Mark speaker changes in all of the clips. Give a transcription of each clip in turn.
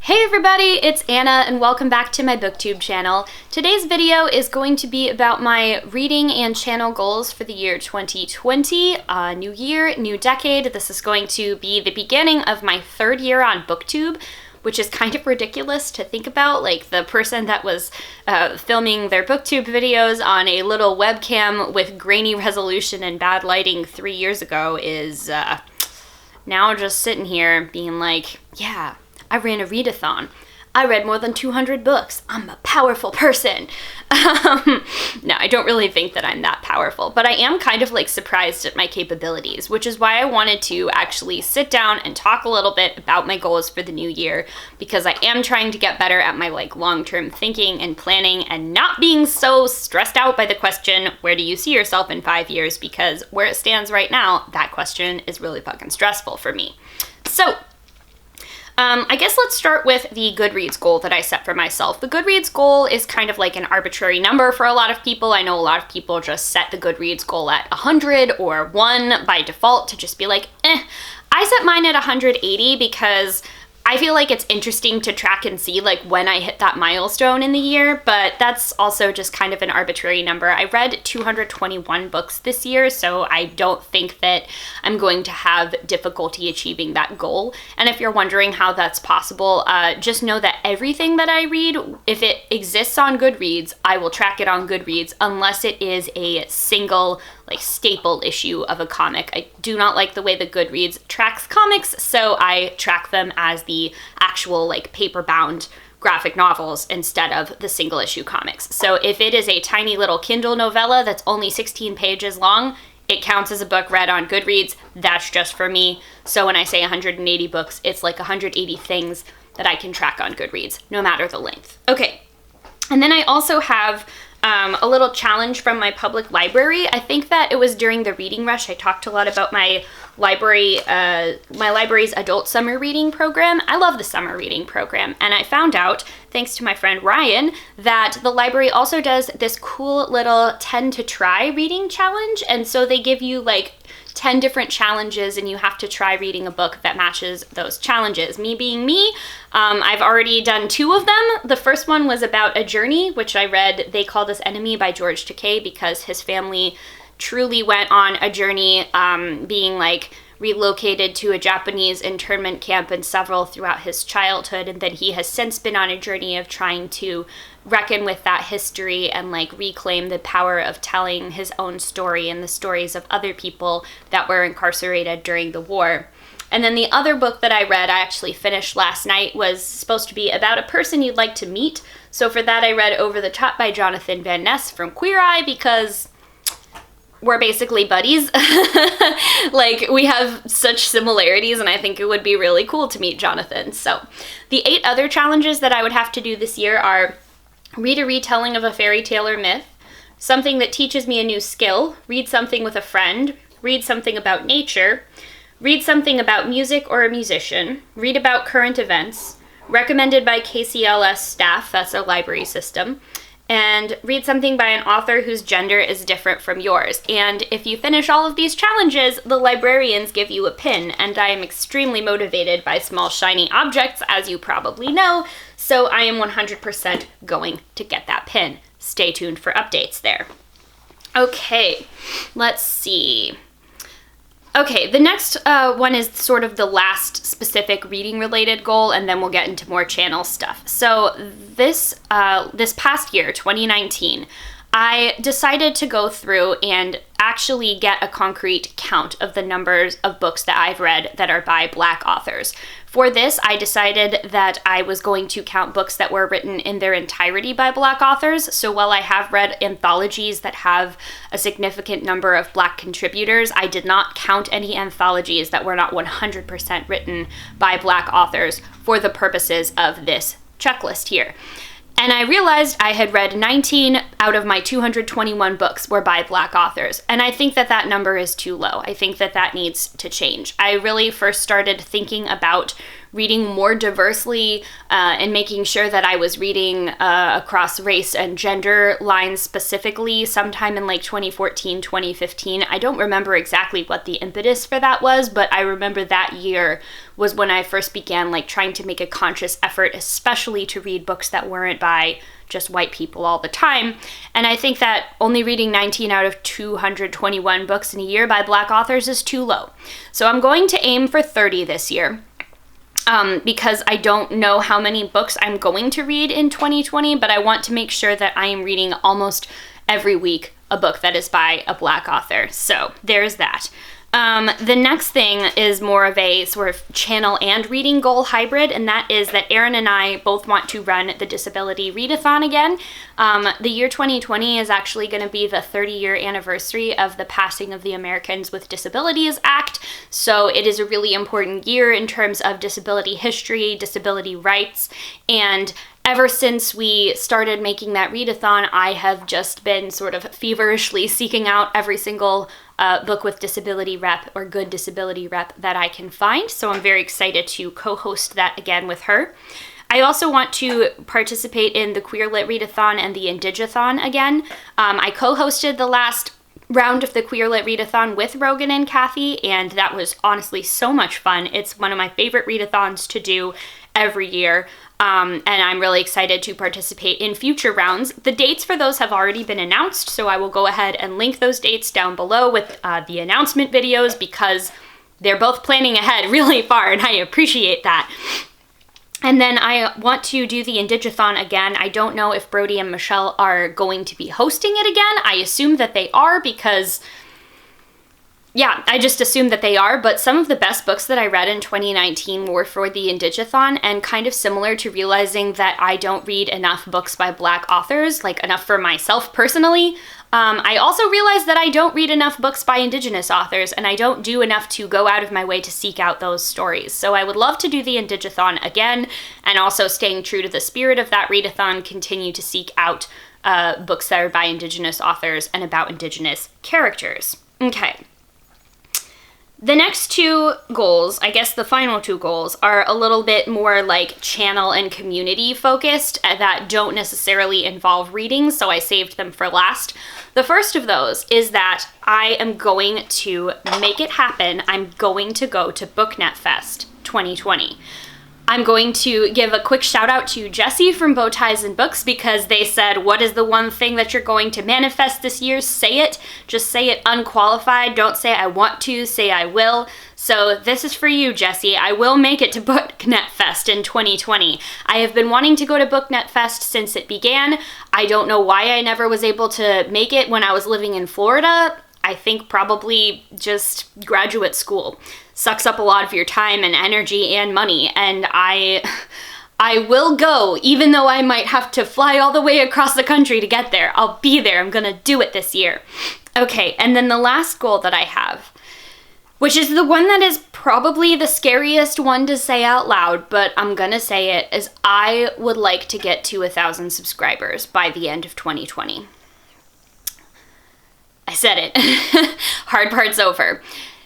Speaker 1: Hey everybody, it's Anna and welcome back to my BookTube channel. Today's video is going to be about my reading and channel goals for the year 2020. New year, new decade. This is going to be the beginning of my third year on BookTube, which is kind of ridiculous to think about. Like, the person that was filming their BookTube videos on a little webcam with grainy resolution and bad lighting 3 years ago is now just sitting here being like, yeah, I ran a readathon. I read more than 200 books. I'm a powerful person. No, I don't really think that I'm that powerful, but I am kind of like surprised at my capabilities, which is why I wanted to actually sit down and talk a little bit about my goals for the new year, because I am trying to get better at my long-term thinking and planning and not being so stressed out by the question, where do you see yourself in 5 years? Because where it stands right now, that question is really fucking stressful for me. So, I guess let's start with the Goodreads goal that I set for myself. The Goodreads goal is kind of like an arbitrary number for a lot of people. I know a lot of people just set the Goodreads goal at 100 or 1 by default to just be like, I set mine at 180 because I feel like it's interesting to track and see like when I hit that milestone in the year, but that's also just kind of an arbitrary number. I read 221 books this year, so I don't think that I'm going to have difficulty achieving that goal. And if you're wondering how that's possible, just know that everything that I read, if it exists on Goodreads, I will track it on Goodreads unless it is a single staple issue of a comic. I do not like the way that Goodreads tracks comics, so I track them as the actual paper-bound graphic novels instead of the single issue comics. So if it is a tiny little Kindle novella that's only 16 pages long, it counts as a book read on Goodreads. That's just for me. So when I say 180 books, it's like 180 things that I can track on Goodreads, no matter the length. Okay, and then I also have a little challenge from my public library. I think that it was during the reading rush. I talked a lot about my library's adult summer reading program. I love the summer reading program, and I found out, thanks to my friend Ryan, that the library also does this cool little 10 to try reading challenge, and so they give you 10 different challenges and you have to try reading a book that matches those challenges. Me being me, I've already done 2 of them. The first one was about A Journey, which I read They Called Us Enemy by George Takei, because his family truly went on a journey, being relocated to a Japanese internment camp and several throughout his childhood, and then he has since been on a journey of trying to reckon with that history and reclaim the power of telling his own story and the stories of other people that were incarcerated during the war. And then the other book that I read, I actually finished last night, was supposed to be about a person you'd like to meet. So for that I read Over the Top by Jonathan Van Ness from Queer Eye, because we're basically buddies. We have such similarities, and I think it would be really cool to meet Jonathan. So the 8 other challenges that I would have to do this year are: read a retelling of a fairy tale or myth, something that teaches me a new skill, read something with a friend, read something about nature, read something about music or a musician, read about current events, recommended by KCLS staff, that's our library system, and read something by an author whose gender is different from yours. And if you finish all of these challenges, the librarians give you a pin, and I am extremely motivated by small shiny objects, as you probably know, so I am 100% going to get that pin. Stay tuned for updates there. Okay, let's see. Okay, the next one is sort of the last specific reading-related goal, and then we'll get into more channel stuff. So this past year, 2019, I decided to go through and actually get a concrete count of the numbers of books that I've read that are by Black authors. For this, I decided that I was going to count books that were written in their entirety by Black authors. So while I have read anthologies that have a significant number of Black contributors, I did not count any anthologies that were not 100% written by Black authors for the purposes of this checklist here. And I realized I had read 19 out of my 221 books were by Black authors. And I think that that number is too low. I think that that needs to change. I really first started thinking about reading more diversely and making sure that I was reading across race and gender lines specifically sometime in like 2014, 2015. I don't remember exactly what the impetus for that was, but I remember that year was when I first began like trying to make a conscious effort, especially to read books that weren't by just white people all the time. And I think that only reading 19 out of 221 books in a year by Black authors is too low. So I'm going to aim for 30 this year. Because I don't know how many books I'm going to read in 2020, but I want to make sure that I am reading almost every week a book that is by a Black author. So there's that. The next thing is more of a sort of channel and reading goal hybrid, and that is that Erin and I both want to run the Disability Readathon again. The year 2020 is actually going to be the 30-year anniversary of the passing of the Americans with Disabilities Act, so it is a really important year in terms of disability history, disability rights, and ever since we started making that readathon, I have just been sort of feverishly seeking out every single book with disability rep or good disability rep that I can find. So I'm very excited to co-host that again with her. I also want to participate in the Queer Lit Readathon and the Digiton Again. I co-hosted the last round of the Queer Lit Readathon with Rogan and Kathy, and that was honestly so much fun. It's one of my favorite readathons to do every year. And I'm really excited to participate in future rounds. The dates for those have already been announced, so I will go ahead and link those dates down below with the announcement videos because they're both planning ahead really far, and I appreciate that. And then I want to do the Digiton again. I don't know if Brody and Michelle are going to be hosting it again. I assume that they are because... yeah, I just assumed that they are, but some of the best books that I read in 2019 were for the Digiton, and kind of similar to realizing that I don't read enough books by Black authors, like enough for myself personally. I also realized that I don't read enough books by Indigenous authors, and I don't do enough to go out of my way to seek out those stories. So I would love to do the Digiton again, and also staying true to the spirit of that readathon, continue to seek out books that are by Indigenous authors and about Indigenous characters. Okay. The next two goals, I guess the final two goals, are a little bit more like channel and community focused that don't necessarily involve reading, so I saved them for last. The first of those is that I am going to make it happen. I'm going to go to BookNetFest 2020. I'm going to give a quick shout out to Jesse from Bow Ties and Books because they said, what is the one thing that you're going to manifest this year? Say it. Just say it unqualified. Don't say I want to, say I will. So this is for you, Jesse. I will make it to BookNetFest in 2020. I have been wanting to go to BookNetFest since it began. I don't know why I never was able to make it when I was living in Florida. I think probably just graduate school sucks up a lot of your time and energy and money, and I will go, even though I might have to fly all the way across the country to get there. I'll be there. I'm gonna do it this year. Okay, and then the last goal that I have, which is the one that is probably the scariest one to say out loud, but I'm gonna say it, is I would like to get to 1,000 subscribers by the end of 2020. I said it. Hard part's over.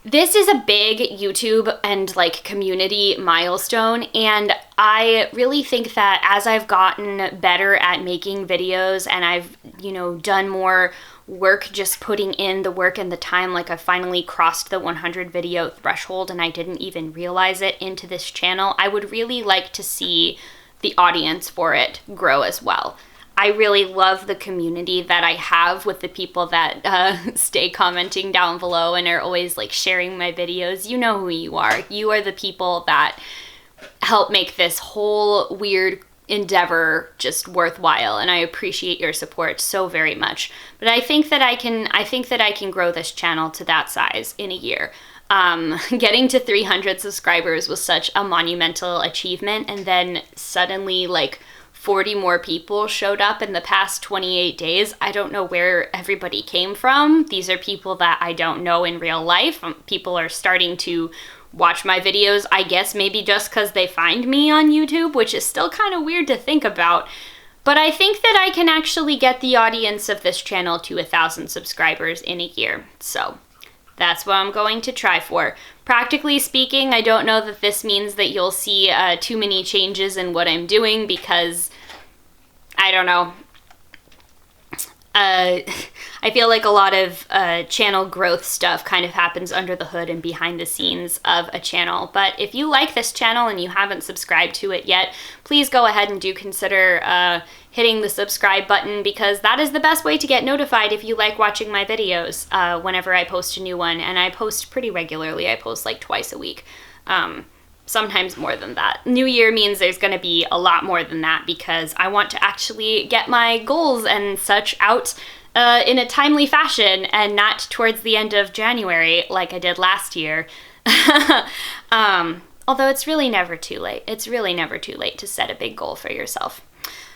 Speaker 1: This is a big YouTube and like community milestone, and I really think that as I've gotten better at making videos and I've, done more work just putting in the work and the time, like I finally crossed the 100 video threshold and I didn't even realize it into this channel, I would really like to see the audience for it grow as well. I really love the community that I have with the people that stay commenting down below and are always like sharing my videos. You know who you are. You are the people that help make this whole weird endeavor just worthwhile, and I appreciate your support so very much. But I think that I can grow this channel to that size in a year. Getting to 300 subscribers was such a monumental achievement, and then suddenly like 40 more people showed up in the past 28 days. I don't know where everybody came from. These are people that I don't know in real life. People are starting to watch my videos, I guess maybe just because they find me on YouTube, which is still kind of weird to think about. But I think that I can actually get the audience of this channel to 1,000 subscribers in a year. So That's what I'm going to try for. Practically speaking, I don't know that this means that you'll see too many changes in what I'm doing because, I don't know. I feel like a lot of channel growth stuff kind of happens under the hood and behind the scenes of a channel. But if you like this channel and you haven't subscribed to it yet, please go ahead and do consider hitting the subscribe button, because that is the best way to get notified if you like watching my videos whenever I post a new one. And I post pretty regularly. I post like twice a week. Sometimes more than that. New Year means there's going to be a lot more than that, because I want to actually get my goals and such out in a timely fashion and not towards the end of January like I did last year. Although it's really never too late. It's really never too late to set a big goal for yourself.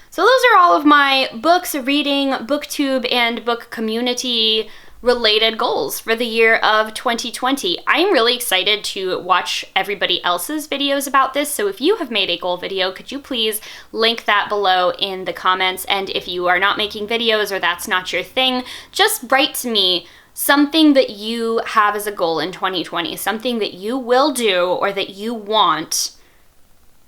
Speaker 1: So those are all of my books, reading, booktube, and book community related goals for the year of 2020. I'm really excited to watch everybody else's videos about this, so if you have made a goal video, could you please link that below in the comments? And if you are not making videos or that's not your thing, just write to me something that you have as a goal in 2020, something that you will do or that you want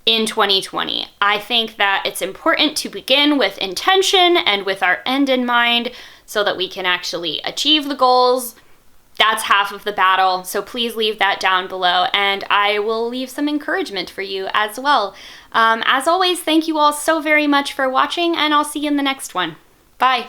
Speaker 1: in 2020. I think that it's important to begin with intention and with our end in mind, so that we can actually achieve the goals. That's half of the battle, so please leave that down below, and I will leave some encouragement for you as well. As always, thank you all so very much for watching, and I'll see you in the next one. Bye!